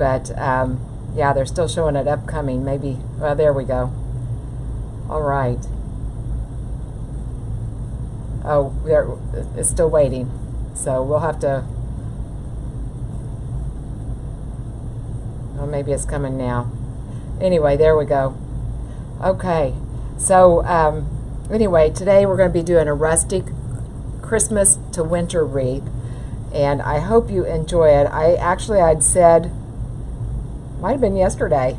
but yeah, they're still showing it upcoming. Maybe, well, there we go. All right. Oh, it's still waiting, so we'll have to. Oh, maybe it's coming now. Anyway, there we go. Okay, so anyway, today we're going to be doing a rustic Christmas to winter wreath, and I hope you enjoy it. I'd said, might have been yesterday,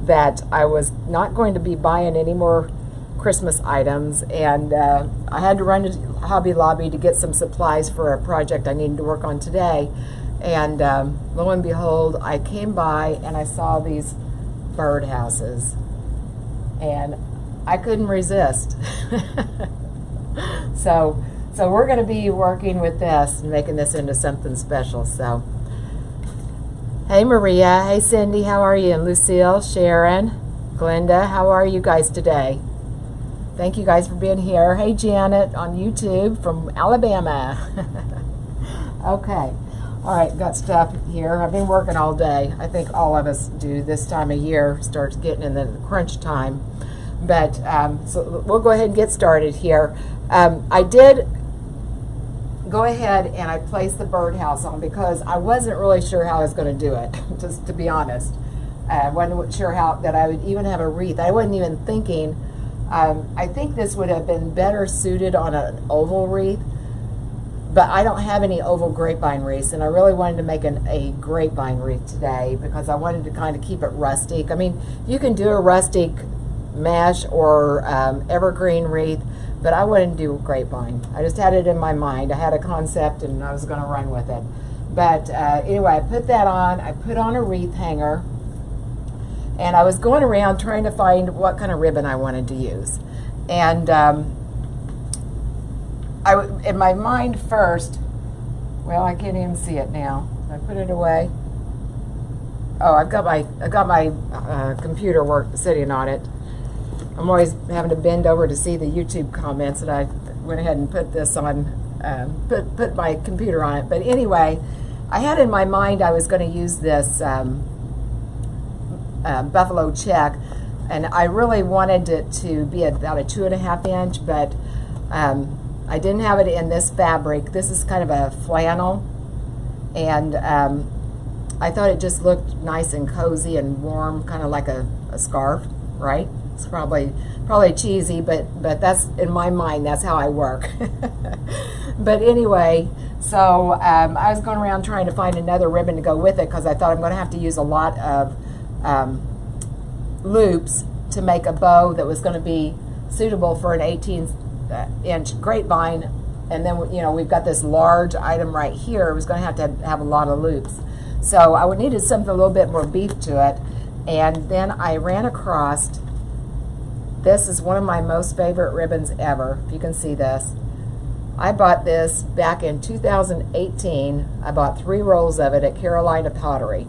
that I was not going to be buying any more Christmas items, and I had to run to Hobby Lobby to get some supplies for a project I needed to work on today, and lo and behold, I came by and I saw these birdhouses, and I couldn't resist. So we're going to be working with this and making this into something special. So, hey Maria, hey Cindy, how are you? And Lucille, Sharon, Glenda, how are you guys today? Thank you guys for being here. Hey Janet on YouTube from Alabama. Okay, all right, got stuff here. I've been working all day. I think all of us do this time of year, starts getting in the crunch time. But so we'll go ahead and get started here. I did go ahead and I placed the birdhouse on because I wasn't really sure how I was going to do it, just to be honest. I wasn't sure how that I would even have a wreath. I wasn't even thinking. I think this would have been better suited on an oval wreath, but I don't have any oval grapevine wreaths, and I really wanted to make a grapevine wreath today because I wanted to kind of keep it rustic. I mean, you can do a rustic mesh or evergreen wreath, but I wouldn't do grapevine. I just had it in my mind. I had a concept and I was going to run with it. But anyway, I put that on. I put on a wreath hanger, and I was going around trying to find what kind of ribbon I wanted to use. And in my mind first, well, I can't even see it now. I put it away. Oh, I've got my computer sitting on it. I'm always having to bend over to see the YouTube comments, and I went ahead and put this on, put my computer on it. But anyway, I had in my mind I was going to use this buffalo check, and I really wanted it to be about a 2.5 inch, but I didn't have it in this fabric. This is kind of a flannel, and I thought it just looked nice and cozy and warm, kind of like a scarf, right? It's probably cheesy, but that's in my mind. That's how I work. But anyway, so I was going around trying to find another ribbon to go with it because I thought I'm going to have to use a lot of loops to make a bow that was going to be suitable for an 18-inch grapevine. And then we've got this large item right here. It was going to have a lot of loops. So I needed something a little bit more beef to it. And then I ran across. This is one of my most favorite ribbons ever, if you can see this. I bought this back in 2018. I bought 3 rolls of it at Carolina Pottery.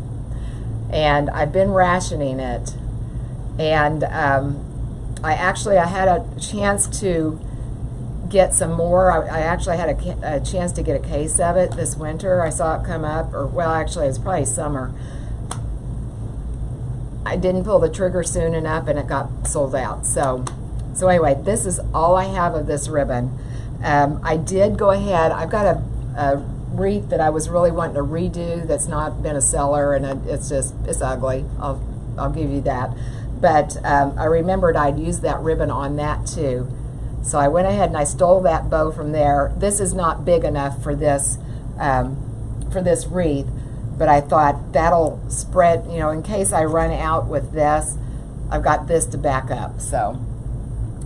And I've been rationing it. And I had a chance to get some more. I actually had a chance to get a case of it this winter. I saw it come up, or well, actually, it's probably summer. I didn't pull the trigger soon enough, and it got sold out. So anyway, this is all I have of this ribbon. I did go ahead. I've got a wreath that I was really wanting to redo that's not been a seller, and it's ugly. I'll give you that. But I remembered I'd used that ribbon on that too. So I went ahead and I stole that bow from there. This is not big enough for this wreath, but I thought that'll spread, in case I run out with this, I've got this to back up. So,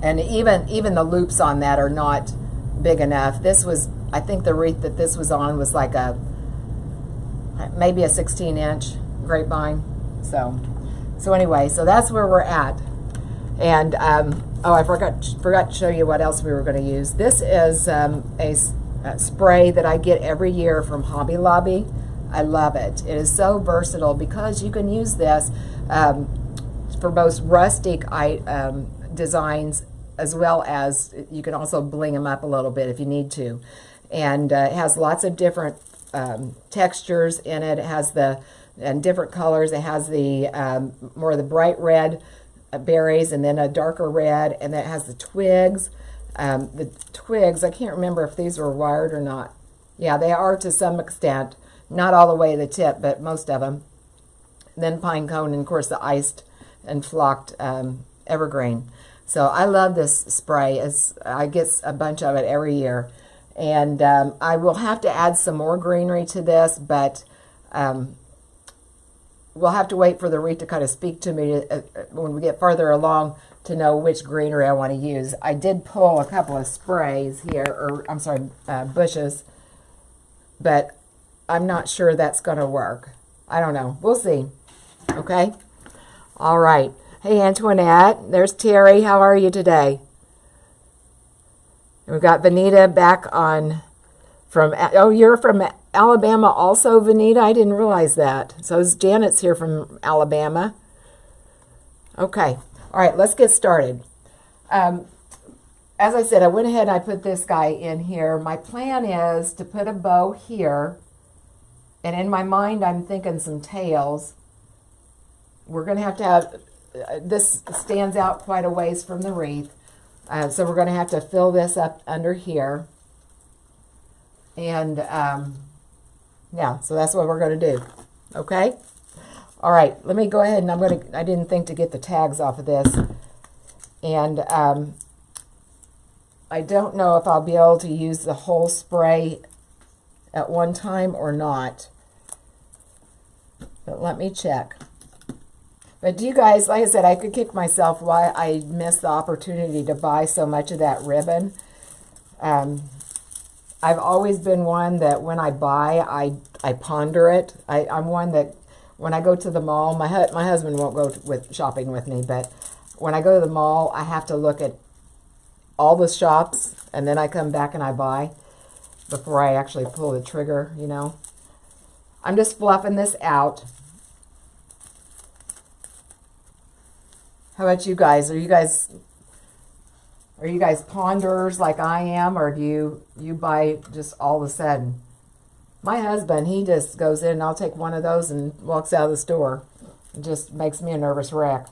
and even the loops on that are not big enough. This was, I think the wreath that this was on was like maybe a 16-inch grapevine. So anyway, so that's where we're at. And oh, I forgot to show you what else we were going to use. This is a spray that I get every year from Hobby Lobby. I love it. It is so versatile because you can use this for both rustic designs, as well as you can also bling them up a little bit if you need to. And it has lots of different textures in it. It has the and different colors. It has the more of the bright red berries, and then a darker red, and then it has the twigs. The twigs, I can't remember if these were wired or not. Yeah, they are to some extent. Not all the way to the tip, but most of them. And then pine cone, and of course the iced and flocked evergreen. So I love this spray. I get a bunch of it every year. And I will have to add some more greenery to this, but we'll have to wait for the wreath to kind of speak to me when we get further along to know which greenery I want to use. I did pull a couple of sprays here, or I'm sorry, bushes, but I'm not sure that's going to work. I don't know. We'll see. Okay? All right. Hey, Antoinette. There's Terry. How are you today? We've got Vanita back on from, oh, you're from Alabama also, Vanita? I didn't realize that. So Janet's here from Alabama. Okay. All right, let's get started. As I said, I went ahead and I put this guy in here. My plan is to put a bow here. And in my mind, I'm thinking some tails. We're going to have, this stands out quite a ways from the wreath. So we're going to have to fill this up under here. And, yeah, so that's what we're going to do. Okay? All right, let me go ahead, and I didn't think to get the tags off of this. And I don't know if I'll be able to use the whole spray at one time or not. But let me check. But do you guys, like I said, I could kick myself why I missed the opportunity to buy so much of that ribbon. I've always been one that when I buy, I ponder it. I'm one that when I go to the mall, my husband won't go shopping with me, but when I go to the mall, I have to look at all the shops, and then I come back and I buy before I actually pull the trigger, you know. I'm just fluffing this out. How about you guys? Are you guys ponderers like I am, or do you buy just all of a sudden? My husband, he just goes in and I'll take one of those and walks out of the store. It just makes me a nervous wreck.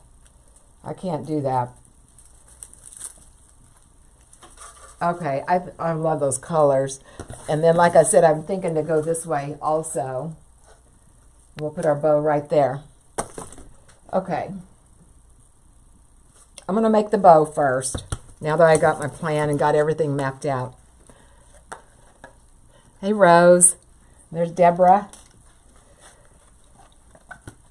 I can't do that. Okay, I love those colors. And then, like I said, I'm thinking to go this way also. We'll put our bow right there. Okay. I'm going to make the bow first, now that I got my plan and got everything mapped out. Hey, Rose. There's Deborah.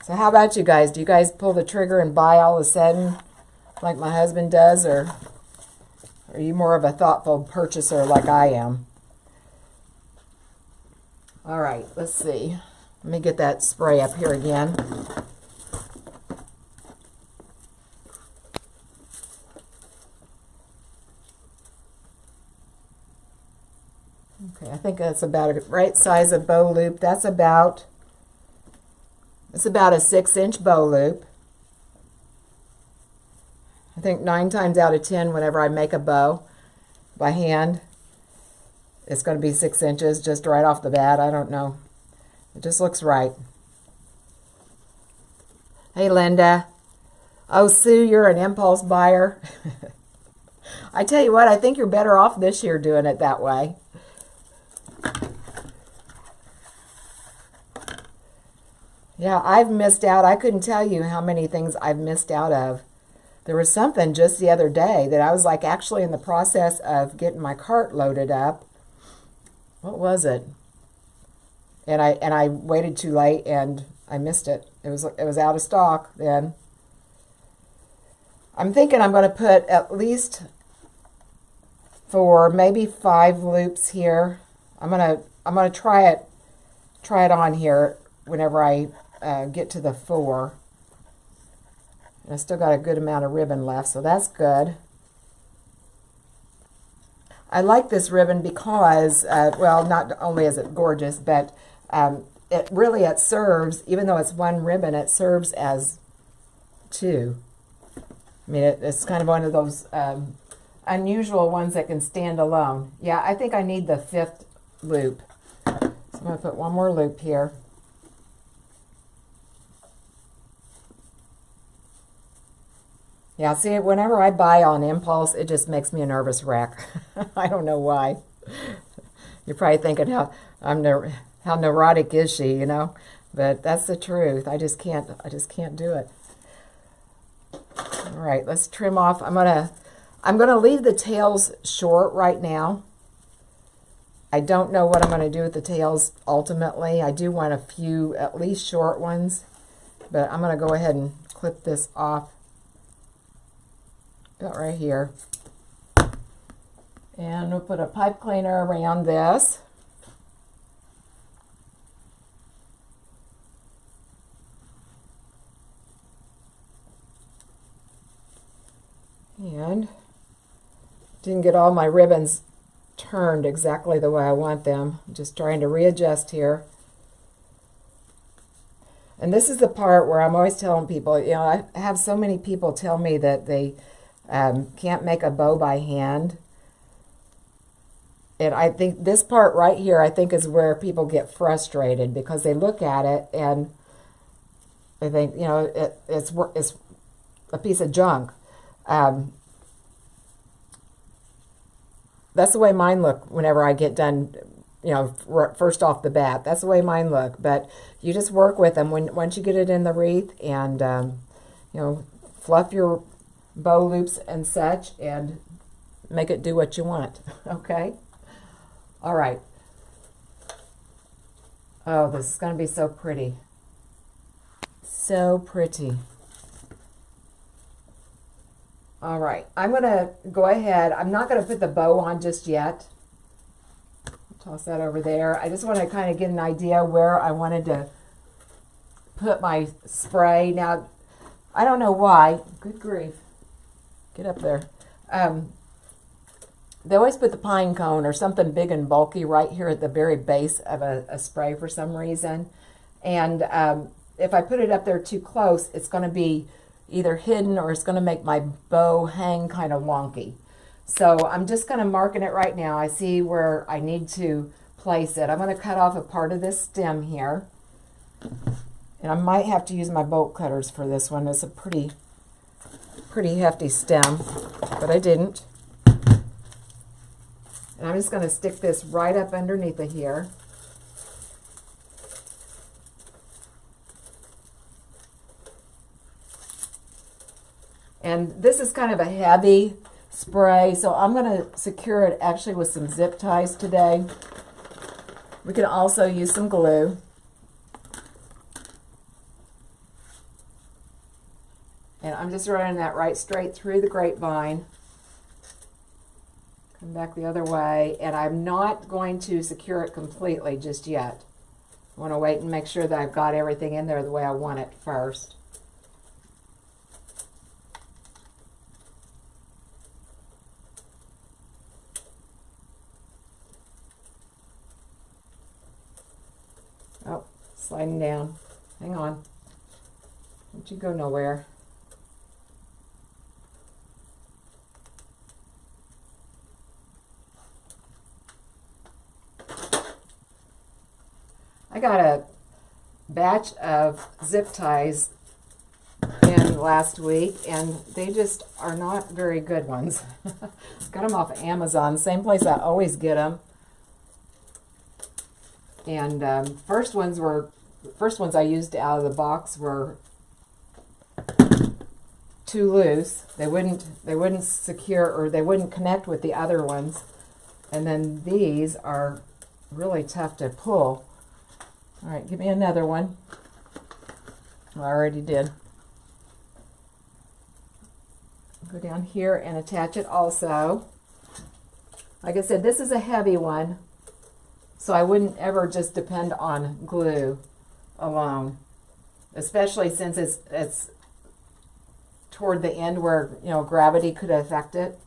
So how about you guys? Do you guys pull the trigger and buy all of a sudden like my husband does, or are you more of a thoughtful purchaser like I am? All right, let's see. Let me get that spray up here again. Okay, I think that's about a right size of bow loop. It's about a 6-inch bow loop. I think 9 times out of 10, whenever I make a bow by hand, it's going to be 6 inches just right off the bat. I don't know. It just looks right. Hey, Linda. Oh, Sue, you're an impulse buyer. I tell you what, I think you're better off this year doing it that way. Yeah, I've missed out. I couldn't tell you how many things I've missed out of. There was something just the other day that I was like actually in the process of getting my cart loaded up. What was it? And I waited too late and I missed it. It was out of stock then. I'm thinking I'm going to put at least for maybe 5 loops here. I'm gonna try it on here whenever I get to the 4. And I still got a good amount of ribbon left, so that's good. I like this ribbon because, well, not only is it gorgeous, but it serves, even though it's one ribbon, it serves as 2. I mean, it's kind of one of those unusual ones that can stand alone. Yeah, I think I need the 5th loop. So I'm going to put one more loop here. Yeah, see, whenever I buy on impulse, it just makes me a nervous wreck. I don't know why. You're probably thinking how neurotic is she, you know? But that's the truth. I just can't do it. All right, let's trim off. I'm gonna leave the tails short right now. I don't know what I'm gonna do with the tails ultimately. I do want a few, at least short ones, but I'm gonna go ahead and clip this off about right here. And we'll put a pipe cleaner around this. And didn't get all my ribbons turned exactly the way I want them. I'm just trying to readjust here. And this is the part where I'm always telling people, you know, I have so many people tell me that they can't make a bow by hand. And I think this part right here, I think, is where people get frustrated because they look at it and they think, you know, it's a piece of junk. That's the way mine look whenever I get done, you know, first off the bat. That's the way mine look. But you just work with them once you get it in the wreath and, you know, fluff your bow loops and such and make it do what you want. Okay? All right. Oh, this is going to be so pretty. So pretty. All right, I'm going to go ahead. I'm not going to put the bow on just yet. Toss that over there. I just want to kind of get an idea where I wanted to put my spray. Now, I don't know why. Good grief. Get up there. They always put the pine cone or something big and bulky right here at the very base of a spray for some reason. And if I put it up there too close, it's going to be either hidden or it's going to make my bow hang kind of wonky. So I'm just kind of marking it right now. I see where I need to place it. I'm going to cut off a part of this stem here. And I might have to use my bolt cutters for this one. It's a pretty hefty stem, but I didn't. And I'm just going to stick this right up underneath it here. And this is kind of a heavy spray, so I'm going to secure it actually with some zip ties today. We can also use some glue. And I'm just running that right straight through the grapevine. Come back the other way, and I'm not going to secure it completely just yet. I want to wait and make sure that I've got everything in there the way I want it first. Oh, sliding down. Hang on. Don't you go nowhere. I got a batch of zip ties in last week, and they just are not very good ones. Got them off of Amazon, same place I always get them. And first ones I used out of the box were too loose. They wouldn't secure, or they wouldn't connect with the other ones. And then these are really tough to pull. All right, give me another one. I already did. Go down here and attach it also. Like I said, this is a heavy one, so I wouldn't ever just depend on glue alone, especially since it's toward the end where, you know, gravity could affect it.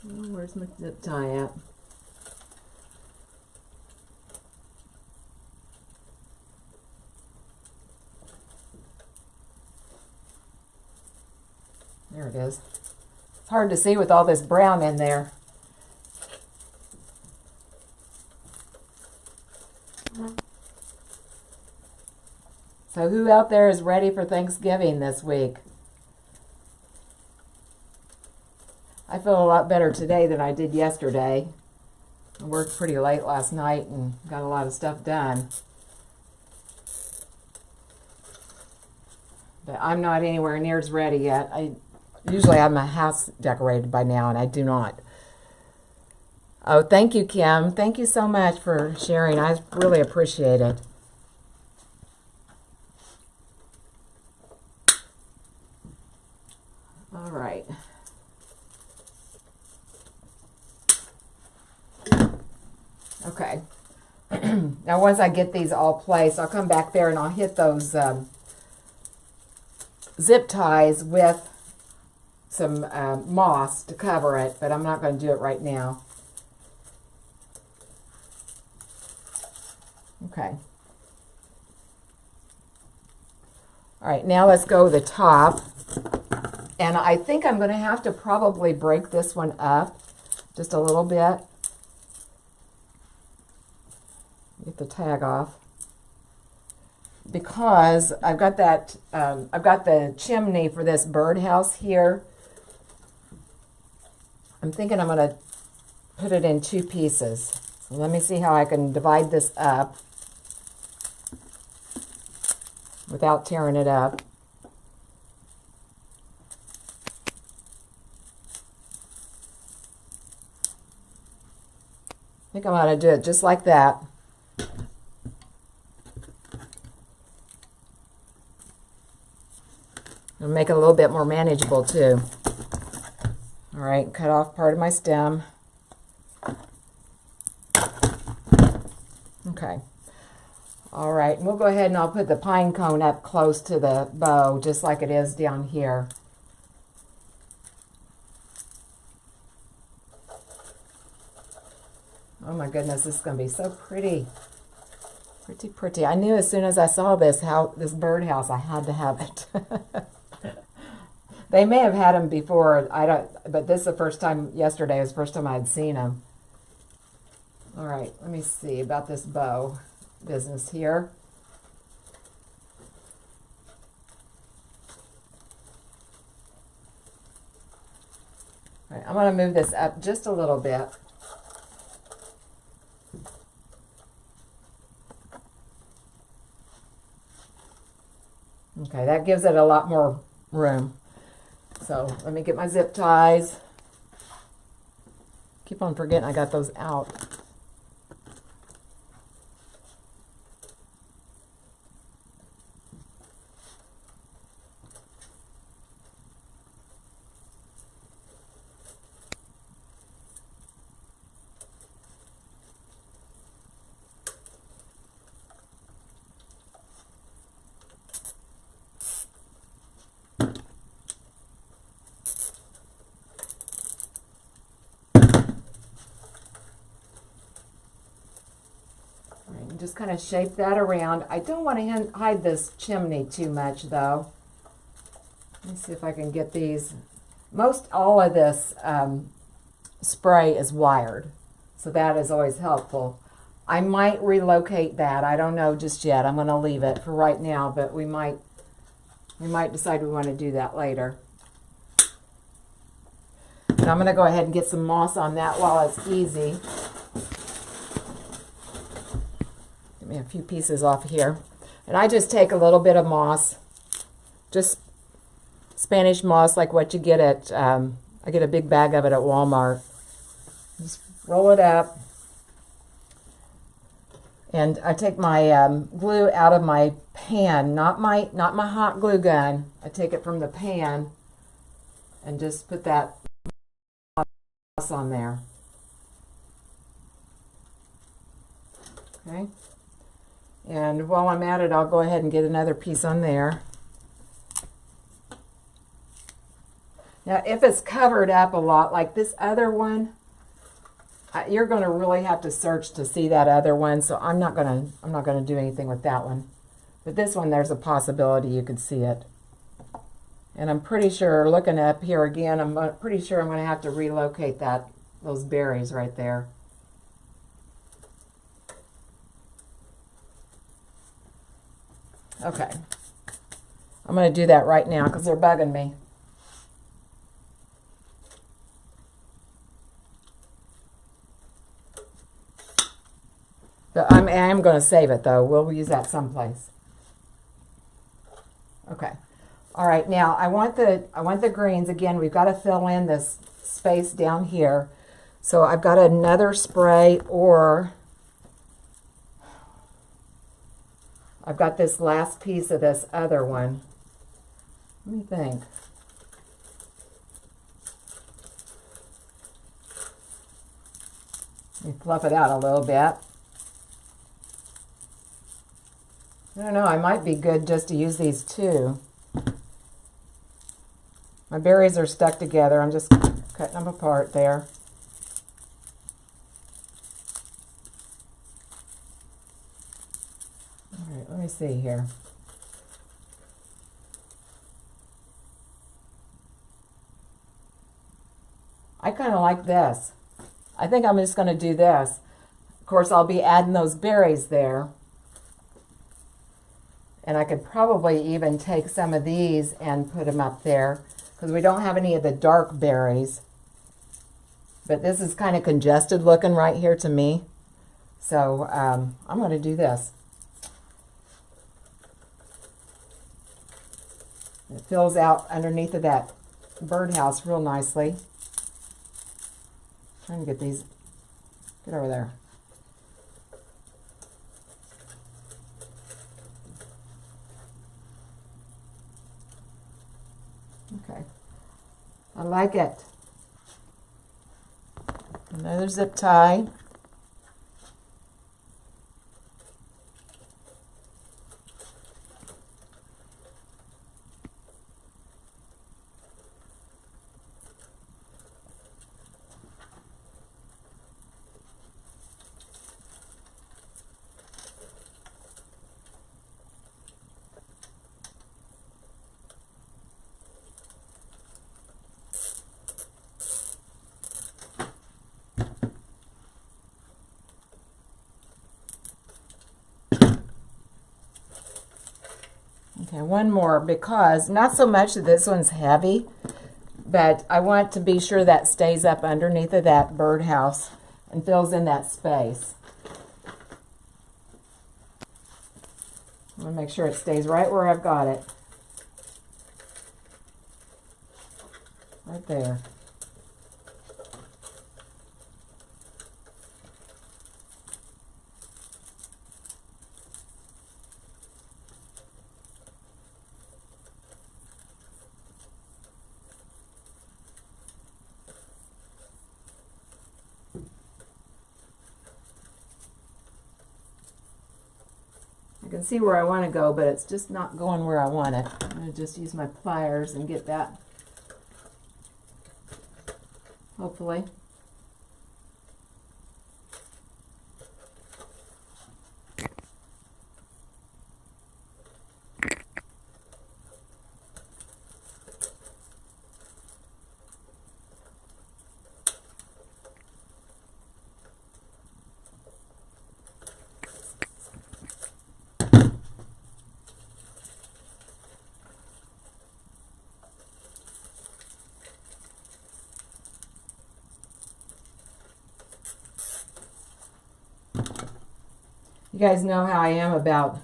Where's my zip tie at? There it is. It's hard to see with all this brown in there. So who out there is ready for Thanksgiving this week? I feel a lot better today than I did yesterday. I worked pretty late last night and got a lot of stuff done. But I'm not anywhere near as ready yet. I usually have my house decorated by now, and I do not. Oh, thank you, Kim. Thank you so much for sharing. I really appreciate it. All right. Okay. Now, once I get these all placed, I'll come back there and I'll hit those zip ties with some moss to cover it, but I'm not going to do it right now. Okay. All right, now let's go to the top. And I think I'm going to have to probably break this one up just a little bit. Get the tag off. Because I've got that, I've got the chimney for this birdhouse here. I'm thinking I'm going to put it in 2 pieces. So let me see how I can divide this up without tearing it up. I think I'm going to do it just like that. It'll make it a little bit more manageable too. All right, cut off part of my stem. Okay. All right, and we'll go ahead and I'll put the pine cone up close to the bow, just like it is down here. Oh my goodness, this is going to be so pretty. Pretty, pretty. I knew as soon as I saw this, this birdhouse, I had to have it. They may have had them before, but this is the first time, yesterday was the first time I had seen them. All right, let me see about this bow business here. All right, I'm going to move this up just a little bit. Okay, that gives it a lot more room. So let me get my zip ties. Keep on forgetting I got those out. Just kind of shape that around. I don't want to hide this chimney too much though. Let me see if I can get these. Most all of this spray is wired, so that is always helpful. I might relocate that. I don't know just yet. I'm going to leave it for right now, but we might decide we want to do that later. And I'm going to go ahead and get some moss on that while it's easy. Get me a few pieces off here. And I just take a little bit of moss, just Spanish moss like what you get at, I get a big bag of it at Walmart. Just roll it up. And I take my glue out of my pan, not my hot glue gun. I take it from the pan and just put that moss on there. Okay. And while I'm at it, I'll go ahead and get another piece on there. Now, if it's covered up a lot, like this other one, you're going to really have to search to see that other one. So I'm not going to do anything with that one. But this one, there's a possibility you could see it. And I'm pretty sure, looking up here again, I'm pretty sure I'm going to have to relocate those berries right there. Okay. I'm going to do that right now because they're bugging me. But I am going to save it though. We'll use that someplace. Okay. All right. Now I want the greens again. We've got to fill in this space down here. So I've got another spray, or I've got this last piece of this other one. Let me think. Let me fluff it out a little bit. I don't know, I might be good just to use these two. My berries are stuck together. I'm just cutting them apart there. All right, let me see here. I kind of like this. I think I'm just going to do this. Of course, I'll be adding those berries there. And I could probably even take some of these and put them up there because we don't have any of the dark berries. But this is kind of congested looking right here to me. So I'm going to do this. It fills out underneath of that birdhouse real nicely. Trying to get these, get over there. Okay, I like it. Another zip tie. Okay, one more, because not so much that this one's heavy, but I want to be sure that stays up underneath of that birdhouse and fills in that space. I want to make sure it stays right where I've got it. Right there. I can see where I want to go, but it's just not going where I want it. I'm going to just use my pliers and get that, hopefully. You guys know how I am about,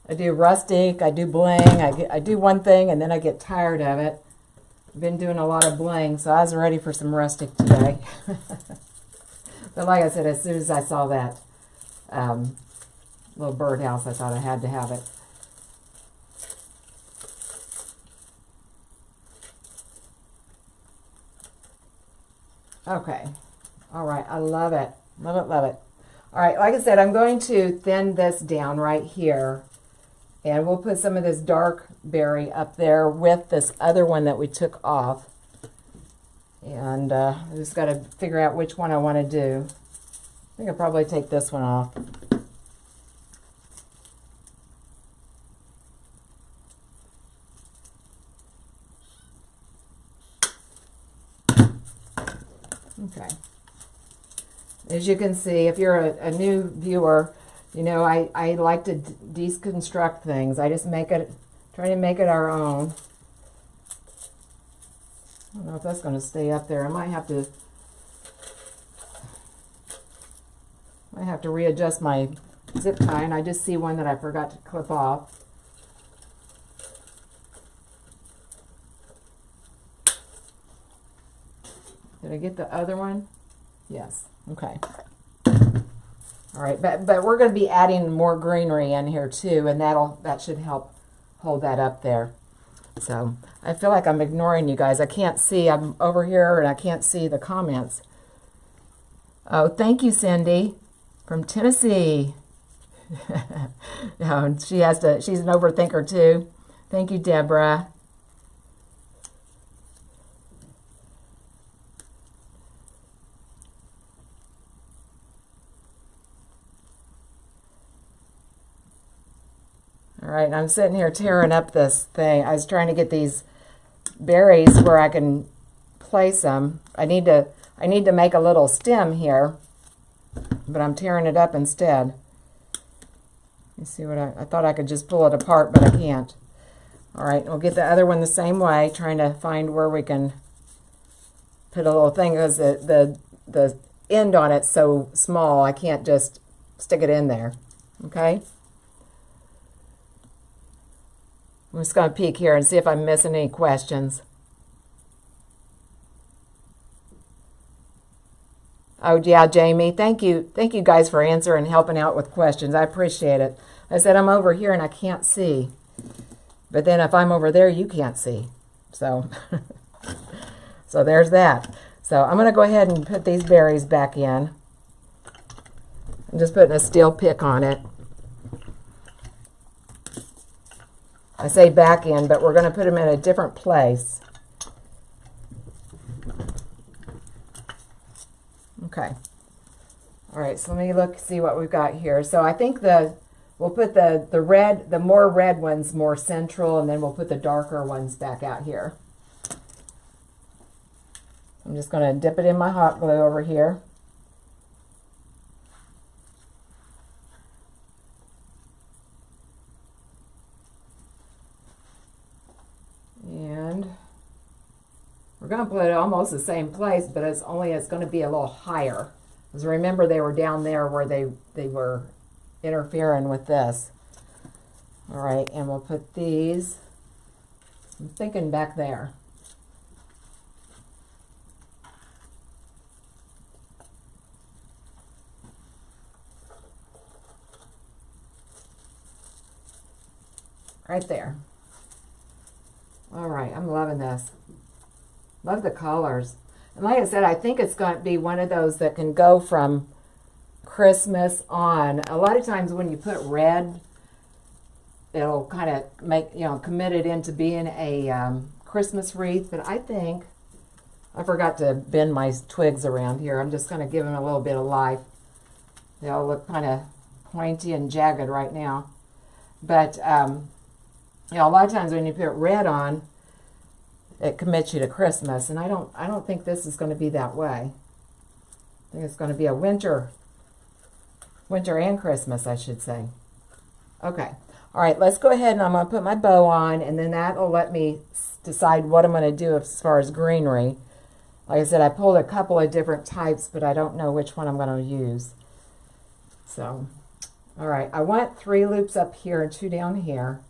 I do rustic, I do bling, I do one thing and then I get tired of it. I've been doing a lot of bling, so I was ready for some rustic today. But like I said, as soon as I saw that little birdhouse, I thought I had to have it. Okay, all right, I love it. Love it, love it. All right, like I said, I'm going to thin this down right here. And we'll put some of this dark berry up there with this other one that we took off. And I just got to figure out which one I want to do. I think I'll probably take this one off. Okay. As you can see, if you're a new viewer, you know, I like to deconstruct things. I just try to make it our own. I don't know if that's going to stay up there. I might have to readjust my zip tie, and I just see one that I forgot to clip off. Did I get the other one? Yes. Okay. All right, but we're going to be adding more greenery in here too, and that should help hold that up there. So I feel like I'm ignoring you guys. I can't see. I'm over here and I can't see the comments. Oh, thank you, Cindy from Tennessee. No, she's an overthinker too. Thank you, Deborah. All right, I'm sitting here tearing up this thing. I was trying to get these berries where I can place them. I need to make a little stem here, but I'm tearing it up instead. You see what I thought I could just pull it apart, but I can't. All right, we'll get the other one the same way, trying to find where we can put a little thing, because the end on it's so small, I can't just stick it in there. Okay? I'm just going to peek here and see if I'm missing any questions. Oh, yeah, Jamie. Thank you. Thank you guys for answering and helping out with questions. I appreciate it. I said I'm over here and I can't see. But then if I'm over there, you can't see. So, so there's that. So I'm going to go ahead and put these berries back in. I'm just putting a steel pick on it. I say back in, but we're going to put them in a different place. Okay. All right, so let me see what we've got here. So I think we'll put the more red ones more central, and then we'll put the darker ones back out here. I'm just going to dip it in my hot glue over here. And we're going to put it almost the same place, but it's going to be a little higher. Because remember, they were down there where they were interfering with this. All right, and we'll put these, I'm thinking back there. Right there. All right, I'm loving this. Love the colors. And like I said, I think it's going to be one of those that can go from Christmas on. A lot of times when you put red, it'll kind of make, commit it into being a Christmas wreath. But I think, I forgot to bend my twigs around here. I'm just going to give them a little bit of life. They all look kind of pointy and jagged right now. But, a lot of times when you put red on, it commits you to Christmas, and I don't think this is going to be that way. I think it's going to be a winter and Christmas, I should say. Okay. All right, let's go ahead and I'm going to put my bow on, and then that'll let me decide what I'm going to do as far as greenery. Like I said, I pulled a couple of different types, but I don't know which one I'm going to use. So, all right, I want 3 loops up here and 2 down here.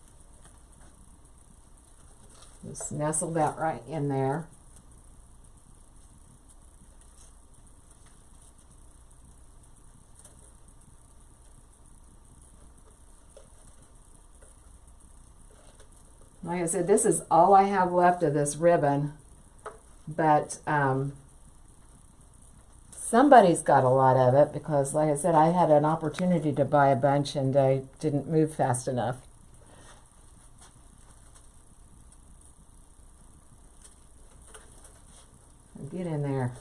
Just nestle that right in there. Like I said, this is all I have left of this ribbon, but somebody's got a lot of it because, like I said, I had an opportunity to buy a bunch and I didn't move fast enough. Get in there.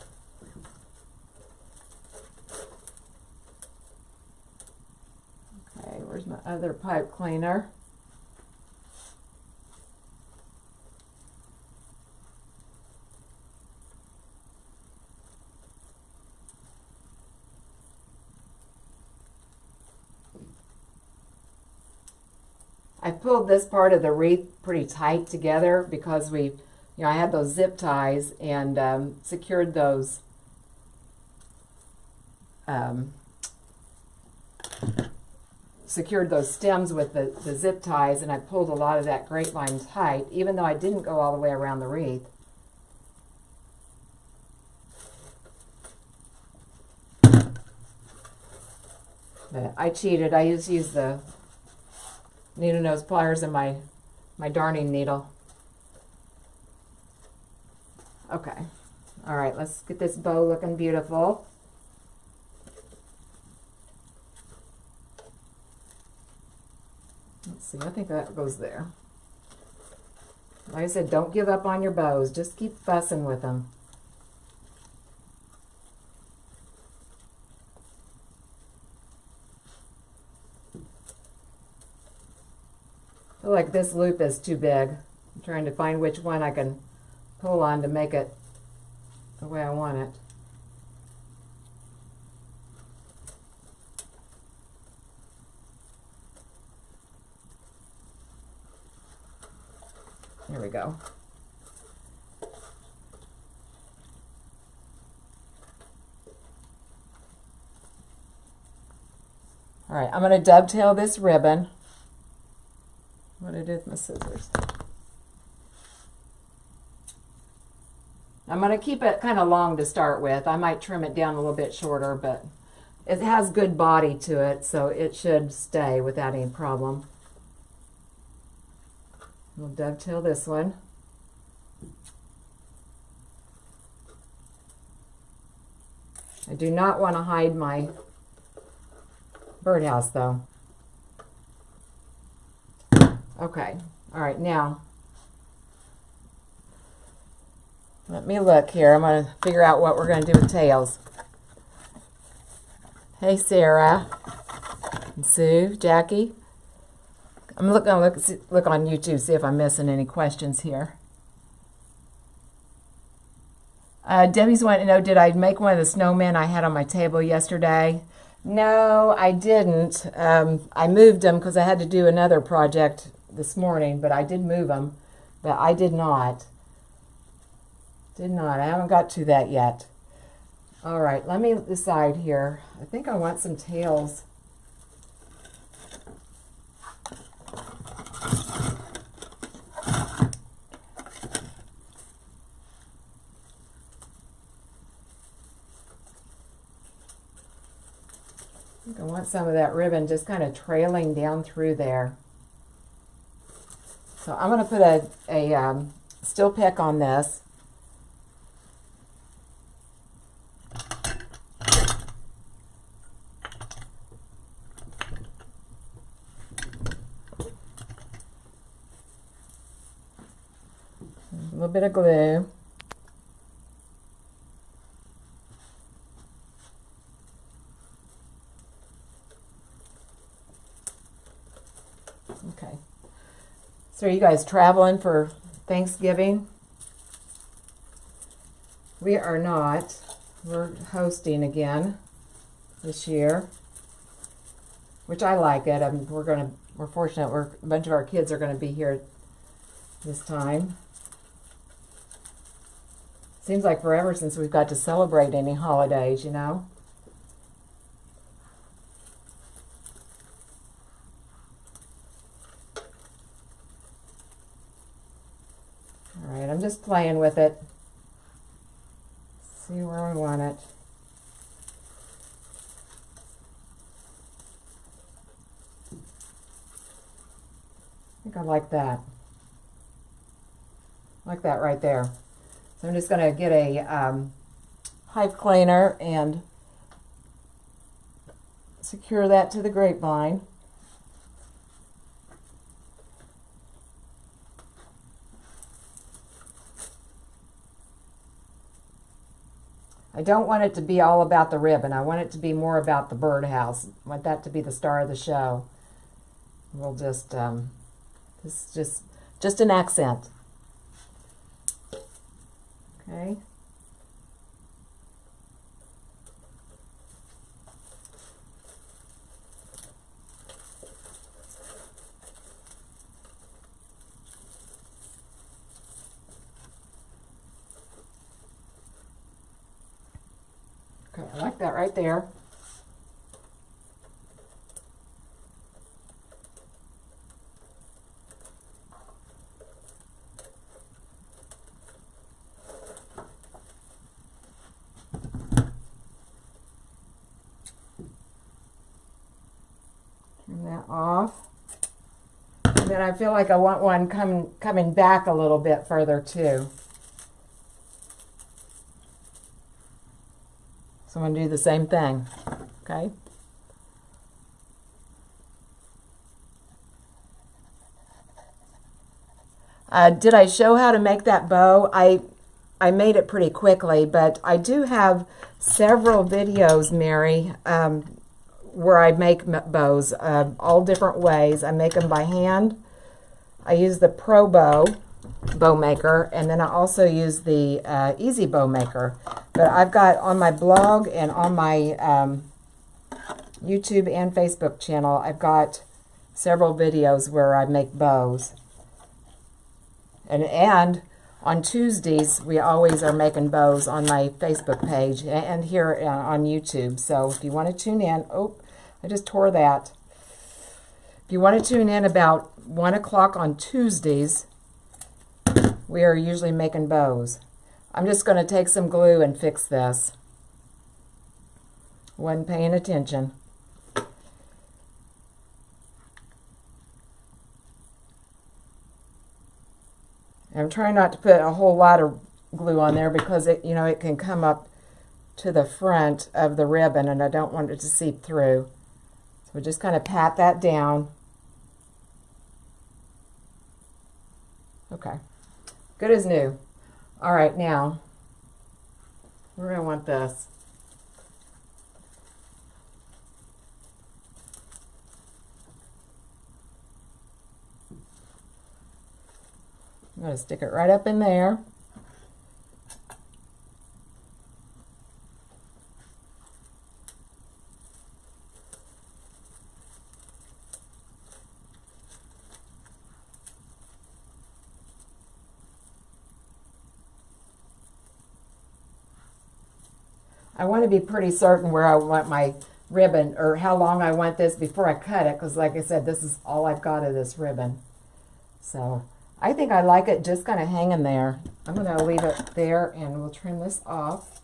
Okay, where's my other pipe cleaner? I pulled this part of the wreath pretty tight together because I had those zip ties and secured those stems with the zip ties, and I pulled a lot of that grapevine tight, even though I didn't go all the way around the wreath. But I cheated. I just used the needle nose pliers and my darning needle. Okay. All right, let's get this bow looking beautiful. Let's see, I think that goes there. Like I said, don't give up on your bows. Just keep fussing with them. I feel like this loop is too big. I'm trying to find which one I can pull on to make it the way I want it. There we go. All right, I'm going to dovetail this ribbon. What did I do with my scissors? I'm going to keep it kind of long to start with. I might trim it down a little bit shorter, but it has good body to it, so it should stay without any problem. We'll dovetail this one. I do not want to hide my birdhouse though. Okay, all right, now let me look here. I'm going to figure out what we're going to do with tails. Hey Sarah and Sue, Jackie. I'm look on YouTube, see if I'm missing any questions here. Debbie's wanting to know, did I make one of the snowmen I had on my table yesterday? No, I didn't. I moved them because I had to do another project this morning, but I did move them. But I did not. Did not. I haven't got to that yet. All right, let me decide here. I think I want some tails. I want some of that ribbon just kind of trailing down through there. So I'm going to put a steel pick on this. A little bit of glue. Okay. So are you guys traveling for Thanksgiving? We are not. We're hosting again this year, which I like it. We're fortunate. A bunch of our kids are going to be here this time. Seems like forever since we've got to celebrate any holidays, you know. All right, I'm just playing with it. See where we want it. I think I like that. I like that right there. So I'm just going to get a pipe cleaner and secure that to the grapevine. I don't want it to be all about the ribbon. I want it to be more about the birdhouse. I want that to be the star of the show. We'll just, this is just an accent. Okay. I like that right there. Turn that off. And then I feel like I want one coming back a little bit further too. So I'm going to do the same thing, okay? Did I show how to make that bow? I made it pretty quickly, but I do have several videos, Mary, where I make bows all different ways. I make them by hand. I use the Pro bow maker, and then I also use the Easy bow maker. But I've got on my blog and on my YouTube and Facebook channel, I've got several videos where I make bows. And on Tuesdays, we always are making bows on my Facebook page and here on YouTube. So if you want to tune in, oh, I just tore that. If you want to tune in about 1 o'clock on Tuesdays, we are usually making bows. I'm just going to take some glue and fix this. Wasn't paying attention. I'm trying not to put a whole lot of glue on there because it, it can come up to the front of the ribbon and I don't want it to seep through. So we just kind of pat that down. Okay, good as new. All right, now we're going to want this. I'm going to stick it right up in there. I want to be pretty certain where I want my ribbon or how long I want this before I cut it, because like I said, this is all I've got of this ribbon. So I think I like it just kind of hanging there. I'm going to leave it there and we'll trim this off.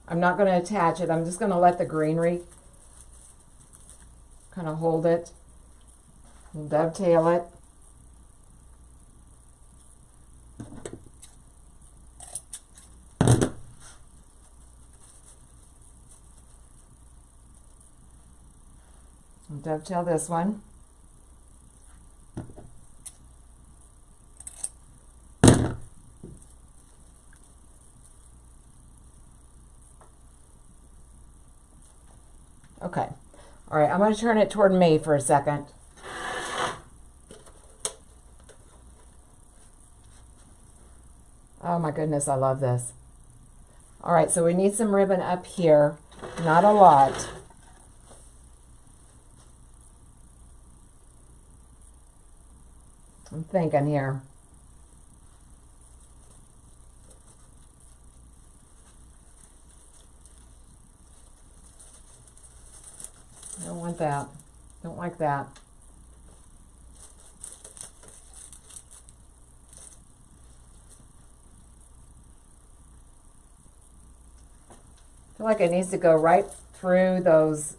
I'm not going to attach it. I'm just going to let the greenery kind of hold it and dovetail it. And dovetail this one. Okay. All right, I'm going to turn it toward me for a second. Oh my goodness, I love this. All right, so we need some ribbon up here. Not a lot. I'm thinking here. I don't want that. Don't like that. I feel like it needs to go right through those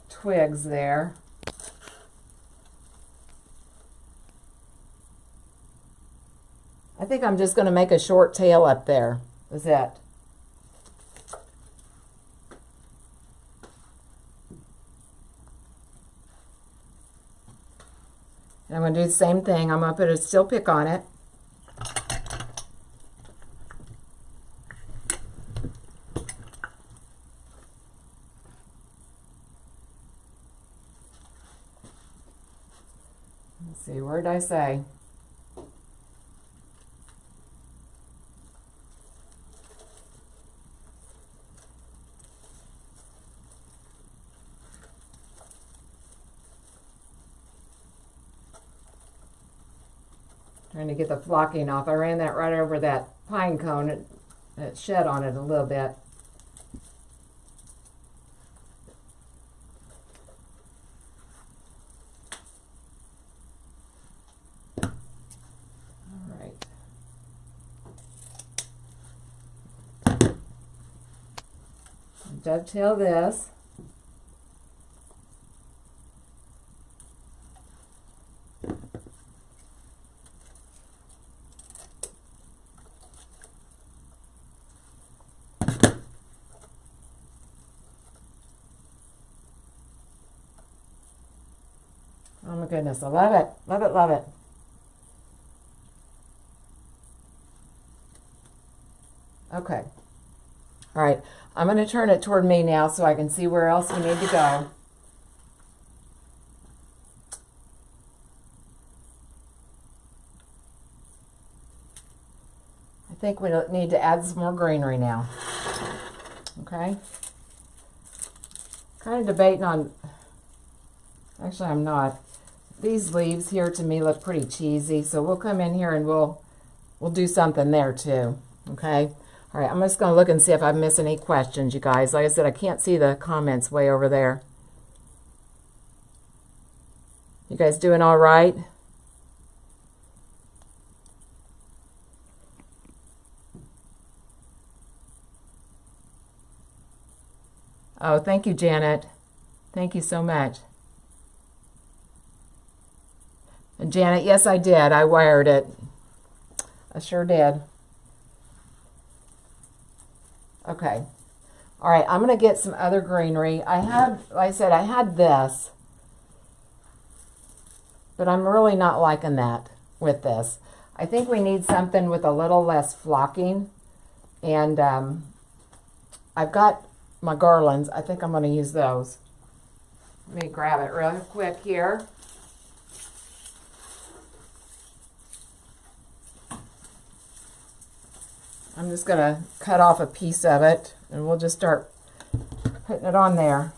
twigs there. I think I'm just going to make a short tail up there. Is that? And I'm going to do the same thing. I'm going to put a steel pick on it. Let's see, where did I say? Trying to get the flocking off. I ran that right over that pine cone. shed on it a little bit. All right. Dovetail this. Oh my goodness, I love it. Love it, love it. Okay. All right, I'm going to turn it toward me now so I can see where else we need to go. I think we need to add some more greenery now. Okay. Kind of debating on, actually I'm not. These leaves here to me look pretty cheesy, so we'll come in here and we'll do something there too. Okay. All right, I'm just going to look and see if I miss any questions, you guys. Like I said, I can't see the comments way over there. You guys doing all right? Oh, thank you, Janet. Thank you so much. And Janet, yes, I did. I wired it. I sure did. Okay. All right, I'm going to get some other greenery. I had, like I said, I had this, but I'm really not liking that with this. I think we need something with a little less flocking. And I've got my garlands. I think I'm going to use those. Let me grab it real quick here. I'm just going to cut off a piece of it, and we'll just start putting it on there.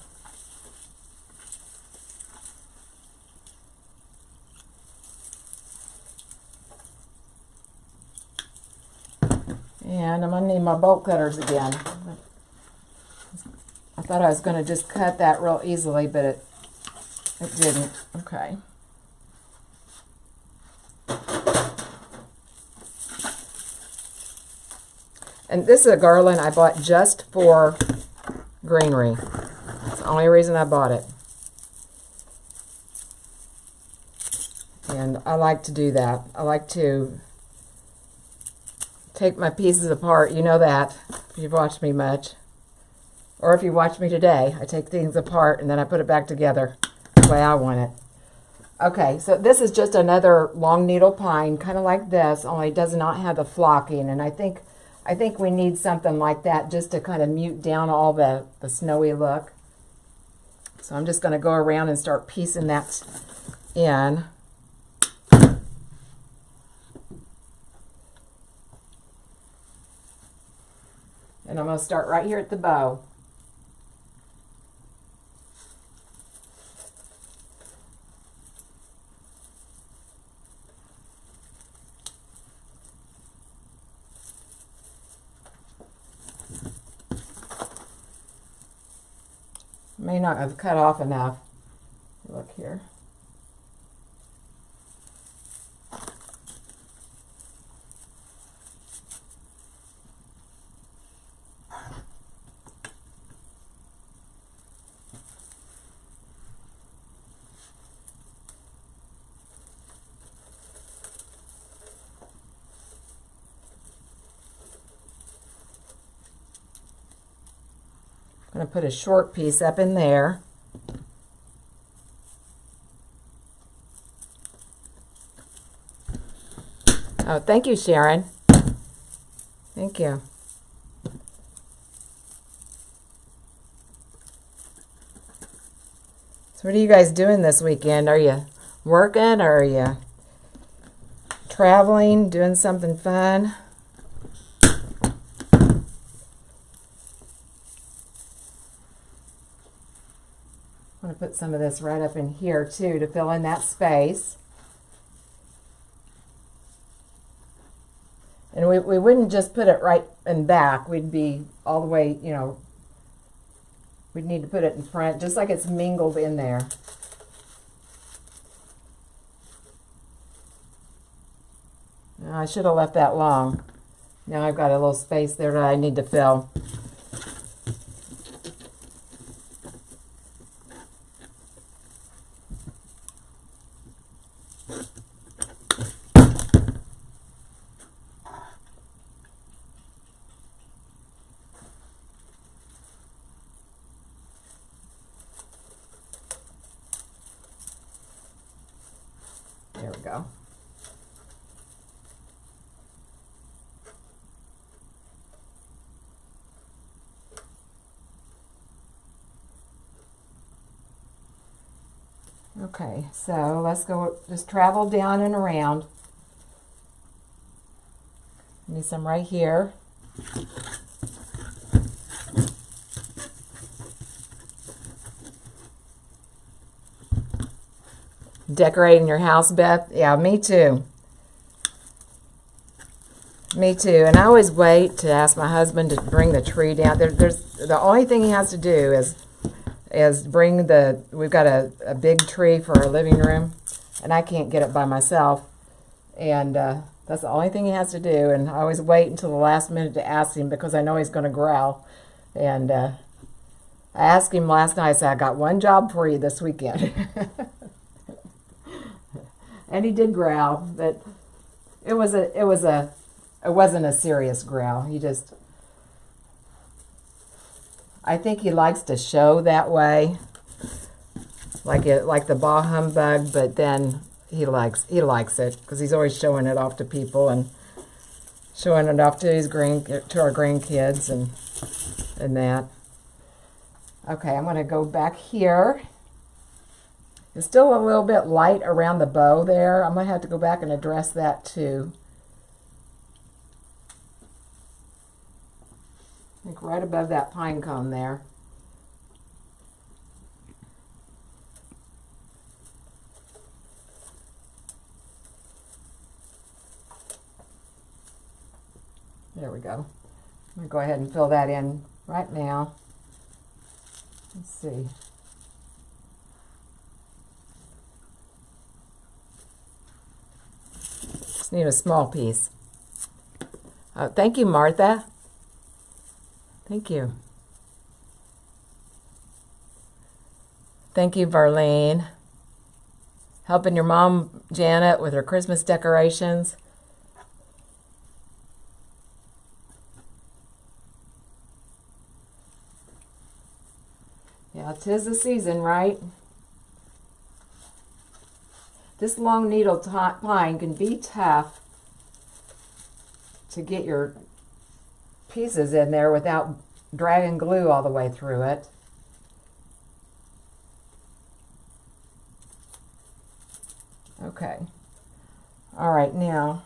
And I'm going to need my bolt cutters again. I thought I was going to just cut that real easily, but it didn't. Okay. And this is a garland I bought just for greenery. That's the only reason I bought it. And I like to do that. I like to take my pieces apart. You know that, if you've watched me much. Or if you watch me today, I take things apart and then I put it back together the way I want it. Okay, so this is just another long needle pine, kind of like this, only it does not have the flocking. And I think we need something like that just to kind of mute down all the snowy look. So I'm just going to go around and start piecing that in. And I'm going to start right here at the bow. May not have cut off enough. Look here. I'm going to put a short piece up in there. Oh, thank you, Sharon. Thank you. So what are you guys doing this weekend? Are you working, or are you traveling, doing something fun? I'm going to put some of this right up in here too to fill in that space. And we wouldn't just put it right in back. We'd be all the way, you know, we'd need to put it in front, just like it's mingled in there. I should have left that long. Now I've got a little space there that I need to fill. There we go. Okay, so let's go, just travel down and around. Need some right here. Decorating your house, Beth? Yeah, me too. Me too. And I always wait to ask my husband to bring the tree down. There's the only thing he has to do is bring the, we've got a big tree for our living room, and I can't get it by myself. And that's the only thing he has to do. And I always wait until the last minute to ask him because I know he's going to growl. And I asked him last night, I said, I got one job for you this weekend. And he did growl, but it wasn't a serious growl. He just, I think he likes to show that way, like the bah humbug, but then he likes it because he's always showing it off to people and showing it off to our grandkids and that. Okay, I'm going to go back here. It's still a little bit light around the bow there. I'm going to have to go back and address that too. I think right above that pine cone there. There we go. I'm going to go ahead and fill that in right now. Let's see. Just need a small piece. Thank you, Martha. Thank you. Thank you, Varlene. Helping your mom, Janet, with her Christmas decorations. Yeah, 'tis the season, right? This long needle pine can be tough to get your pieces in there without dragging glue all the way through it. Okay. All right, now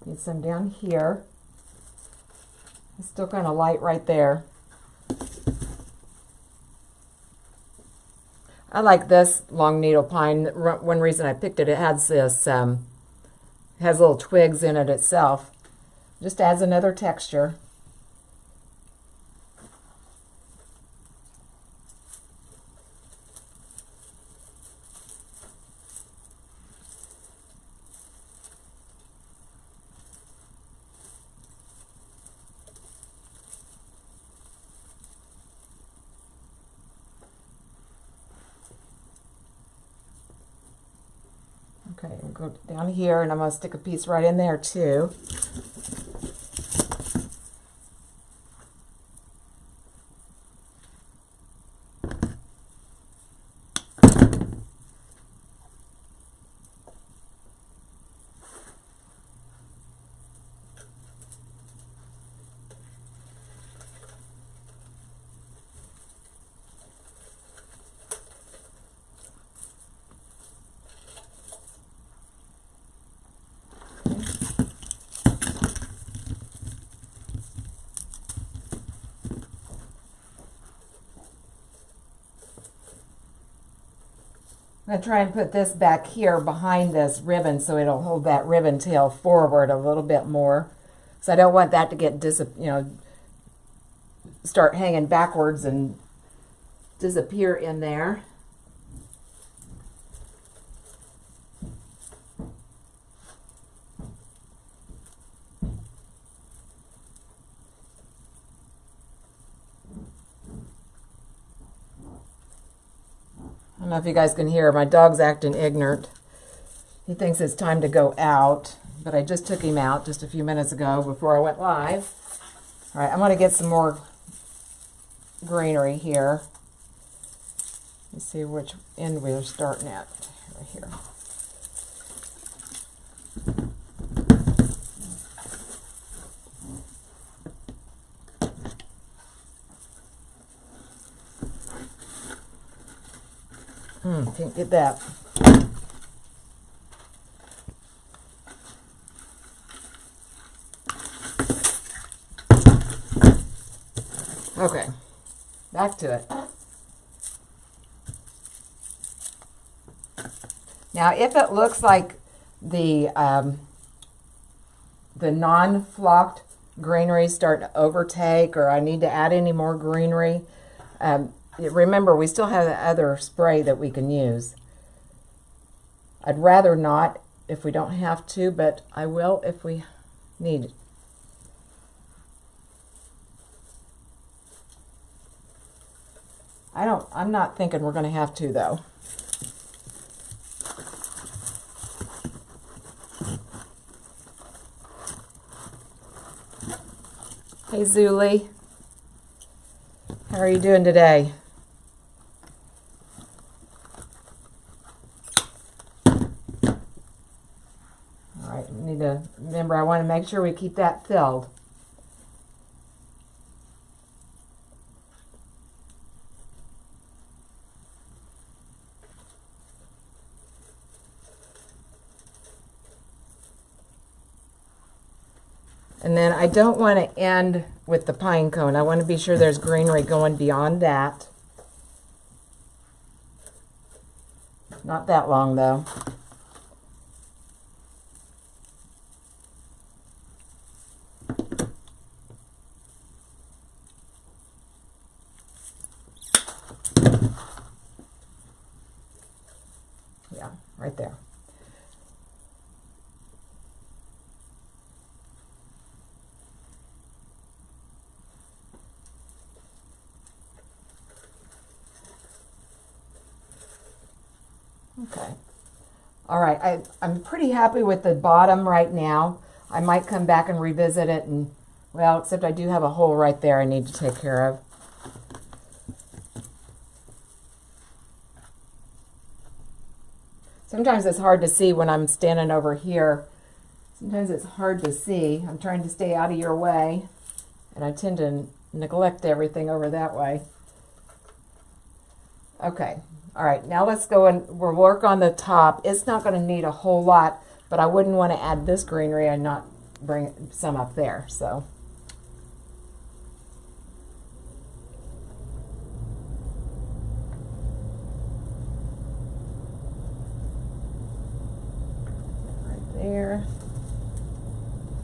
need some down here. It's still kind of light right there. I like this long needle pine. One reason I picked it, it has this, has little twigs in it itself. Just adds another texture. Okay, we'll go down here, and I'm going to stick a piece right in there too. I'm going to try and put this back here behind this ribbon so it'll hold that ribbon tail forward a little bit more. So I don't want that to get start hanging backwards and disappear in there. I don't know if you guys can hear, my dog's acting ignorant. He thinks it's time to go out, but I just took him out just a few minutes ago before I went live. All right, I'm going to get some more greenery here. Let's see which end we're starting at right here. Can't get that. Okay, back to it. Now, if it looks like the non-flocked greenery is starting to overtake, or I need to add any more greenery, remember, we still have the other spray that we can use. I'd rather not if we don't have to, but I will if we need it. I'm not thinking we're going to have to, though. Hey, Zuli. How are you doing today? All right, we need to remember, I want to make sure we keep that filled. And then I don't want to end with the pine cone. I want to be sure there's greenery going beyond that. Not that long, though. Yeah, right there. Okay. All right. I'm pretty happy with the bottom right now. I might come back and revisit it, and, well, except I do have a hole right there I need to take care of. Sometimes it's hard to see when I'm standing over here. Sometimes it's hard to see. I'm trying to stay out of your way, and I tend to neglect everything over that way. Okay. All right, now let's go and we'll work on the top. It's not going to need a whole lot, but I wouldn't want to add this greenery and not bring some up there. So, right there.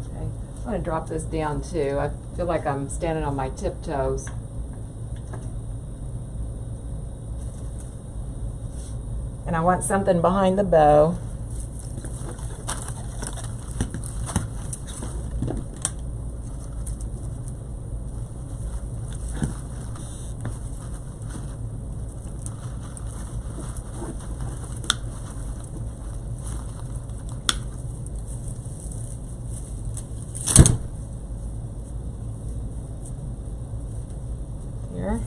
Okay, I'm going to drop this down too. I feel like I'm standing on my tiptoes. And I want something behind the bow. Here.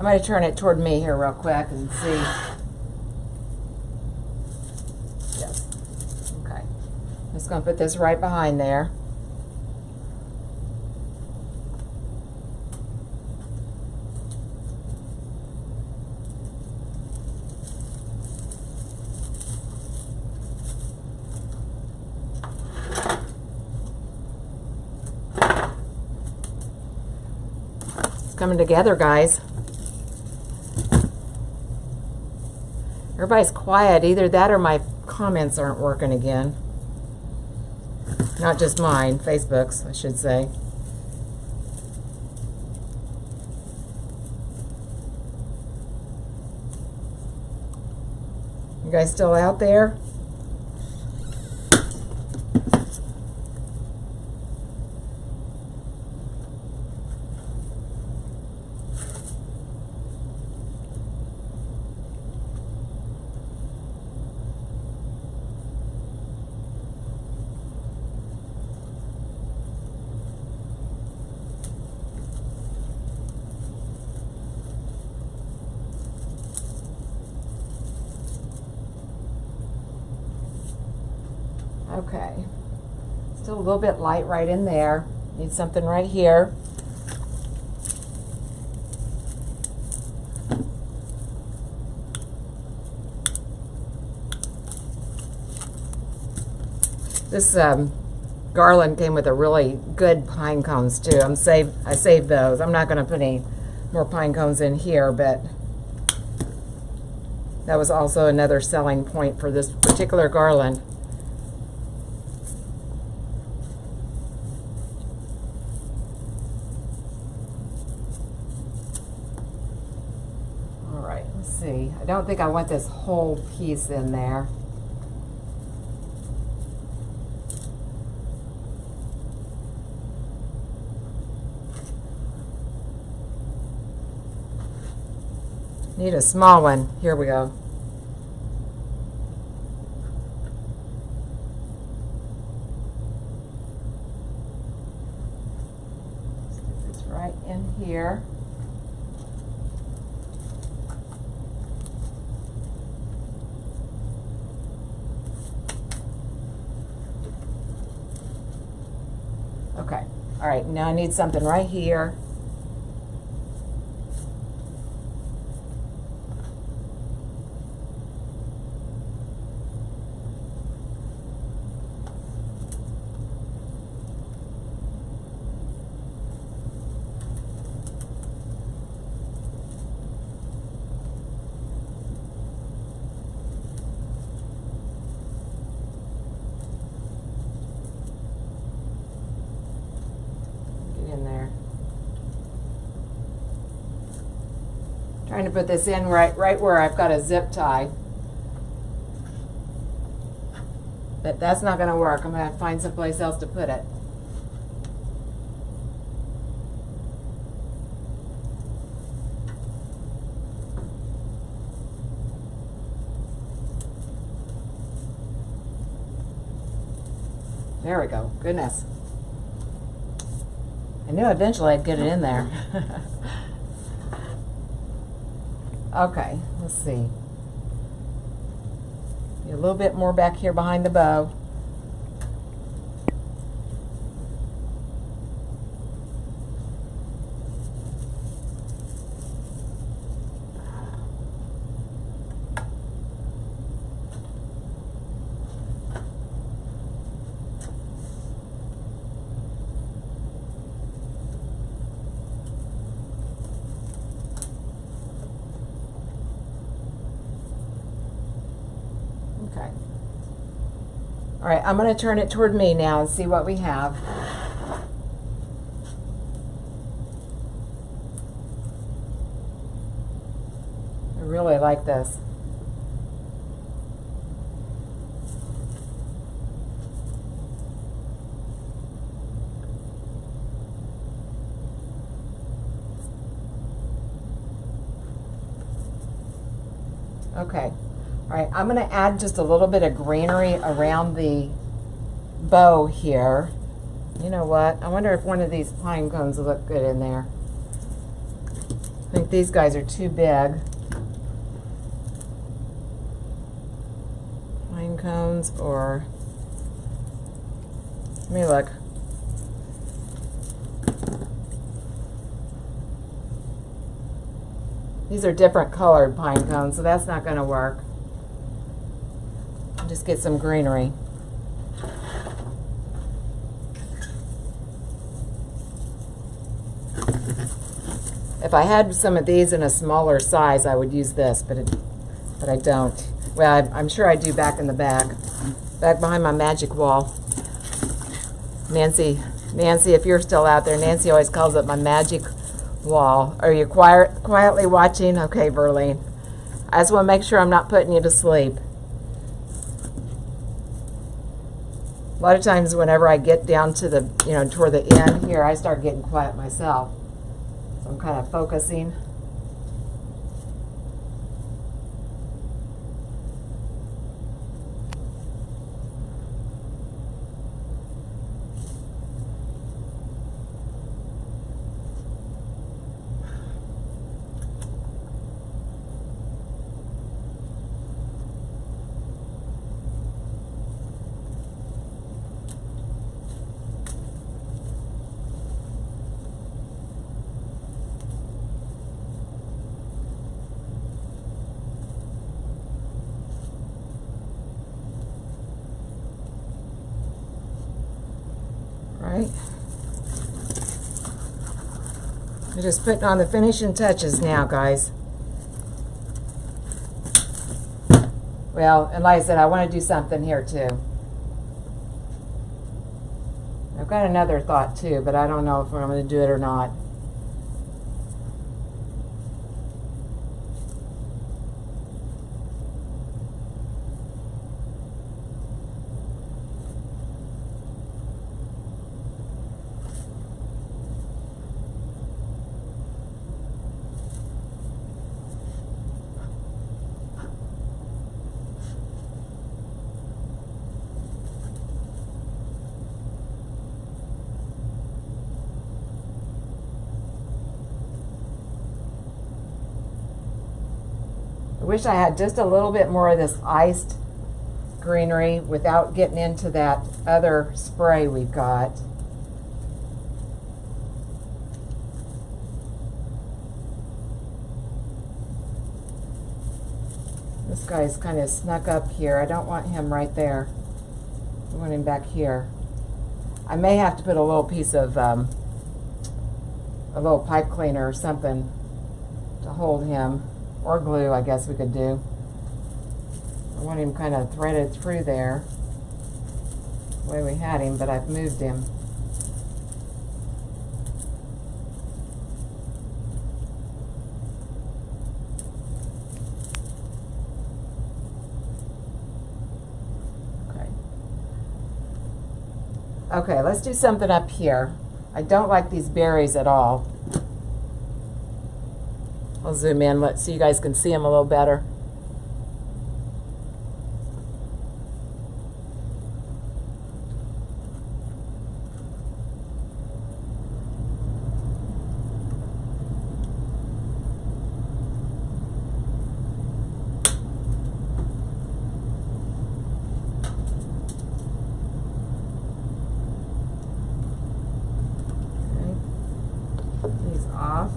I'm going to turn it toward me here real quick and see. Yes. Okay. I'm just going to put this right behind there. coming together, guys. Everybody's quiet. Either that or my comments aren't working again. Not just mine, Facebook's, I should say. You guys still out there? Okay, still a little bit light right in there. Need something right here. This garland came with a really good pine cones too. I saved those. I'm not going to put any more pine cones in here, but that was also another selling point for this particular garland. All right, let's see. I don't think I want this whole piece in there. Need a small one. Here we go. Stick this right in here. Okay. All right, now I need something right here. In there. Trying to put this in right where I've got a zip tie. But that's not going to work. I'm going to have to find someplace else to put it. There we go. Goodness. I knew eventually I'd get it in there. Okay, let's see. A little bit more back here behind the bow. Okay. All right, I'm going to turn it toward me now and see what we have. I really like this. Okay. All right, I'm going to add just a little bit of greenery around the bow here. You know what? I wonder if one of these pine cones will look good in there. I think these guys are too big. Pine cones or... Let me look. These are different colored pine cones, so that's not going to work. Just get some greenery. If I had some of these in a smaller size, I would use this, but I don't. Well, I'm sure I do back in the back behind my magic wall. Nancy, if you're still out there, Nancy always calls it my magic wall. Are you quietly watching? Okay, Verlene. I just want to make sure I'm not putting you to sleep. A lot of times whenever I get down to the, toward the end here, I start getting quiet myself. So I'm kind of focusing. Right. I'm just putting on the finishing touches now, guys. Well, and like I said, I want to do something here too. I've got another thought too, but I don't know if I'm going to do it or not. I wish I had just a little bit more of this iced greenery without getting into that other spray we've got. This guy's kind of snuck up here. I don't want him right there. I want him back here. I may have to put a little piece of a little pipe cleaner or something to hold him. Or glue, I guess we could do. I want him kind of threaded through there, the way we had him, but I've moved him. Okay, let's do something up here. I don't like these berries at all. I'll zoom in so you guys can see them a little better. Okay. These off.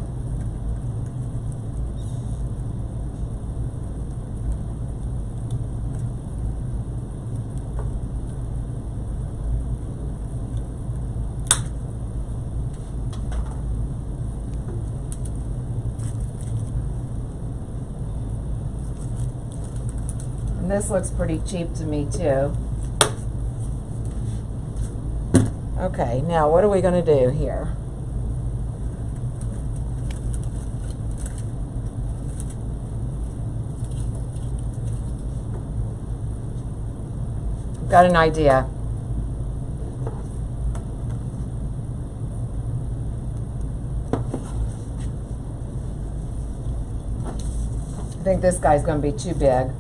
And this looks pretty cheap to me too. Okay, now what are we going to do here? I've got an idea. I think this guy's going to be too big.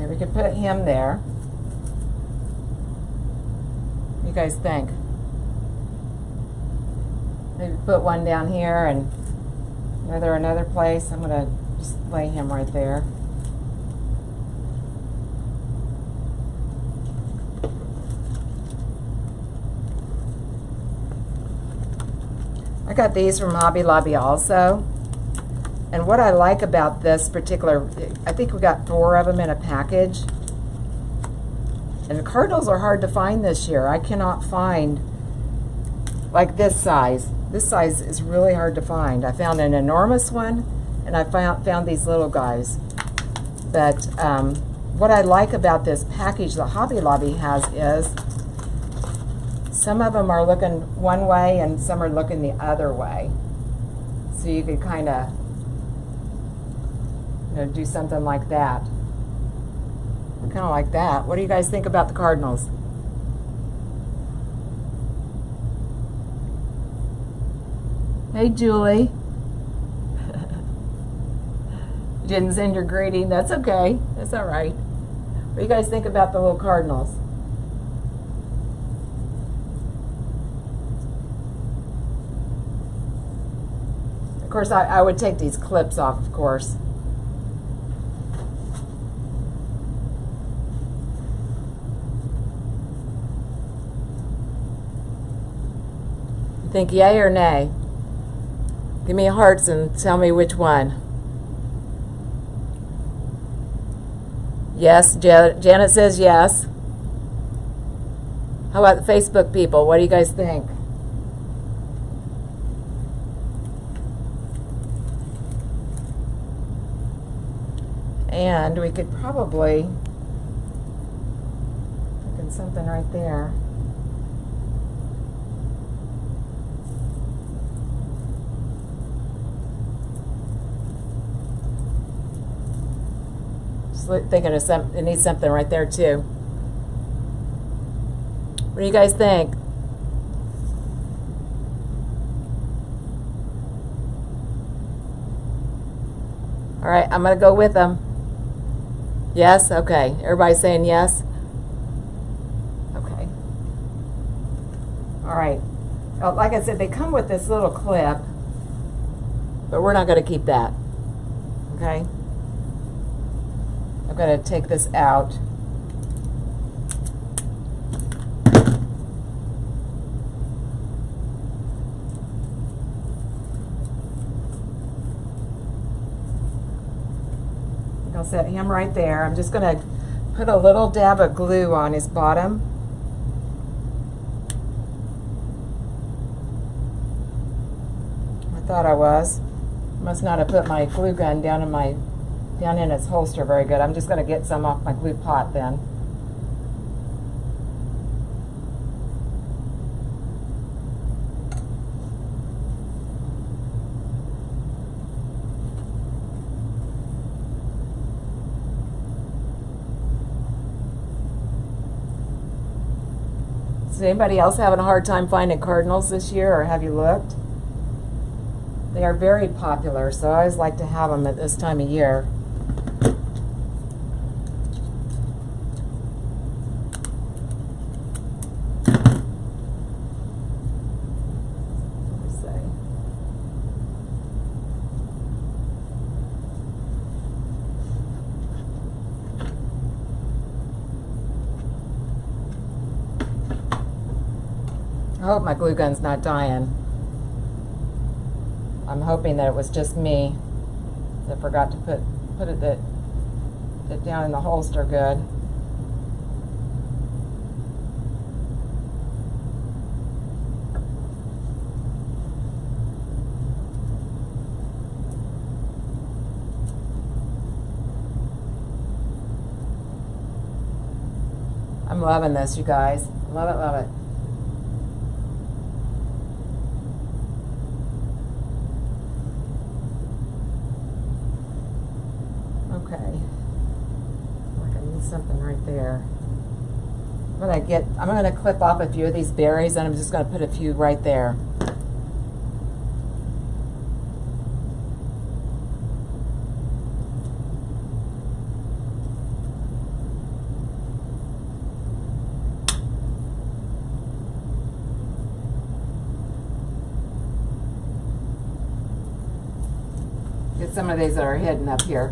We could put him there. What do you guys think? Maybe put one down here, and is there another place? I'm gonna just lay him right there. I got these from Hobby Lobby also. And what I like about this particular, I think we got 4 of them in a package. And the cardinals are hard to find this year. I cannot find like this size. This size is really hard to find. I found an enormous one, and I found these little guys. But what I like about this package that Hobby Lobby has is some of them are looking one way and some are looking the other way. So you could kind of, you know, do something like that. I kind of like that. What do you guys think about the cardinals? Hey, Julie. You didn't send your greeting. That's okay. That's all right. What do you guys think about the little cardinals? Of course, I would take these clips off, of course. You think yay or nay? Give me hearts and tell me which one. Yes, Janet says yes. How about the Facebook people? What do you guys think? And we could probably look in something right there. Just thinking of it needs something right there too. What do you guys think? All right, I'm gonna go with them. Yes? Okay. Everybody's saying yes? Okay. All right. Like I said, they come with this little clip, but we're not going to keep that. Okay? I'm going to take this out. I'll set him right there. I'm just going to put a little dab of glue on his bottom. I thought I was. Must not have put my glue gun down in its holster very good. I'm just going to get some off my glue pot then. Is anybody else having a hard time finding cardinals this year, or have you looked? They are very popular, so I always like to have them at this time of year. Let's see. I hope my glue gun's not dying. I'm hoping that it was just me that forgot to put it down in the holster good. I'm loving this, you guys. Love it, love it. Okay, like I need something right there. I'm gonna clip off a few of these berries, and I'm just gonna put a few right there. Get some of these that are hidden up here.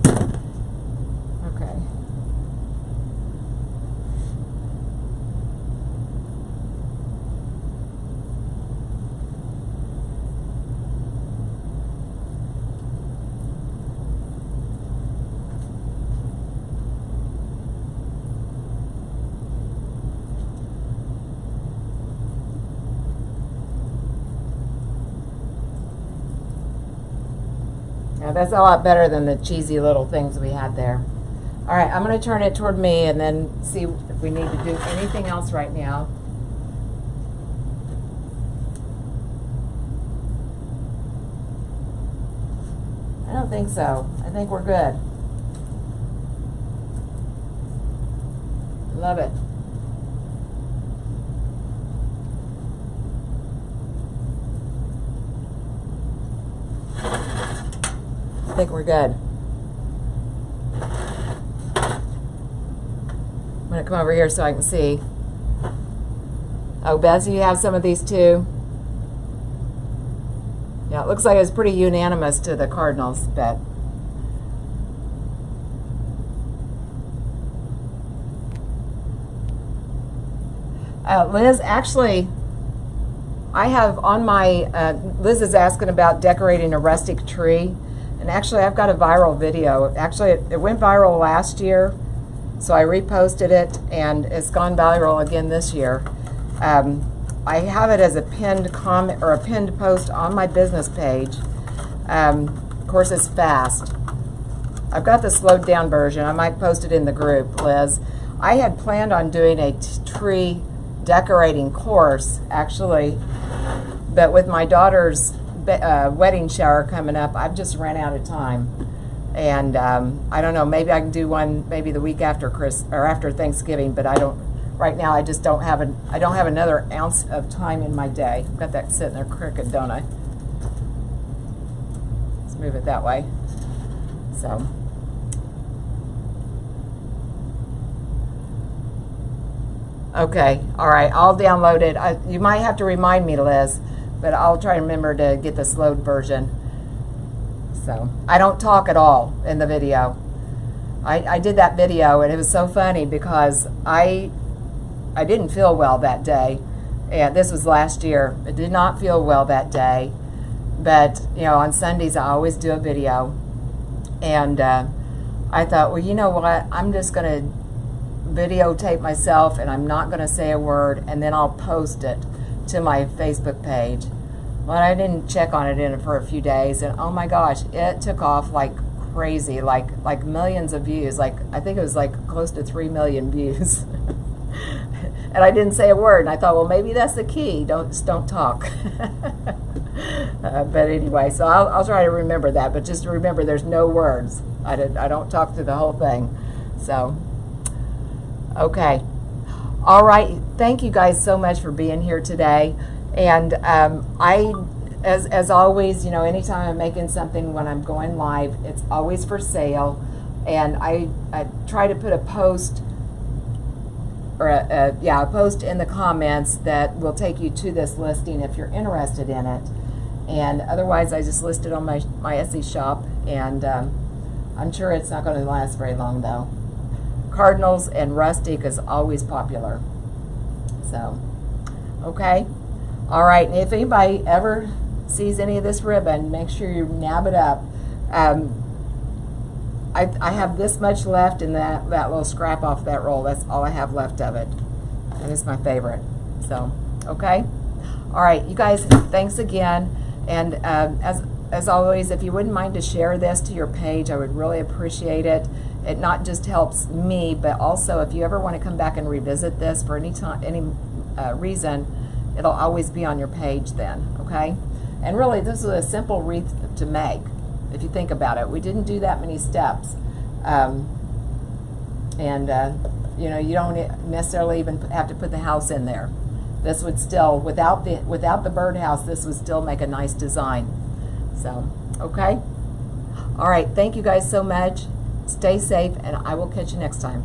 Okay. Now that's a lot better than the cheesy little things we had there. All right, I'm going to turn it toward me and then see if we need to do anything else right now. I don't think so. I think we're good. Love it. I think we're good. I'm going to come over here so I can see. Oh, Beth, you have some of these too? Yeah, it looks like it's pretty unanimous to the cardinals, but Liz, actually, I have on my, Liz is asking about decorating a rustic tree. And actually, I've got a viral video. Actually, it went viral last year, so I reposted it, and it's gone viral again this year. I have it as a pinned comment or a pinned post on my business page. Of course, it's fast. I've got the slowed down version. I might post it in the group, Liz. I had planned on doing a tree decorating course, actually, but with my daughter's wedding shower coming up, I've just ran out of time, and I don't know, maybe I can do one maybe the week after after Thanksgiving, but I don't right now. I just don't have I don't have another ounce of time in my day. I've got that sitting there crooked, don't I? Let's move it that way. So okay, all right, I'll download it. You might have to remind me, Liz, but I'll try to remember to get the slowed version. So I don't talk at all in the video. I did that video, and it was so funny because I didn't feel well that day, and this was last year. I did not feel well that day, but you know, on Sundays I always do a video, and I thought, well, you know what? I'm just gonna videotape myself, and I'm not gonna say a word, and then I'll post it to my Facebook page. Well, I didn't check on it for a few days, and oh my gosh, it took off like crazy, like millions of views. Like I think it was like close to 3 million views. And I didn't say a word, and I thought, well, maybe that's the key. Don't talk. But anyway, so I'll try to remember that. But just remember, there's no words. I don't talk through the whole thing. So okay. All right, thank you guys so much for being here today. And as always, you know, anytime I'm making something when I'm going live, it's always for sale. And I try to put a post or a post in the comments that will take you to this listing if you're interested in it. And otherwise, I just list it on my Etsy shop, and I'm sure it's not going to last very long though. Cardinals and rustic is always popular. So, okay. All right, and if anybody ever sees any of this ribbon, make sure you nab it up. I have this much left in that little scrap off that roll. That's all I have left of it. And it's my favorite. So, okay. All right, you guys, thanks again. And as always, if you wouldn't mind to share this to your page, I would really appreciate it. It not just helps me, but also if you ever want to come back and revisit this for any reason, it'll always be on your page then, okay? And really, this is a simple wreath to make, if you think about it. We didn't do that many steps. You know, you don't necessarily even have to put the house in there. This would still, without the birdhouse, this would still make a nice design. So, okay? All right, thank you guys so much. Stay safe, and I will catch you next time.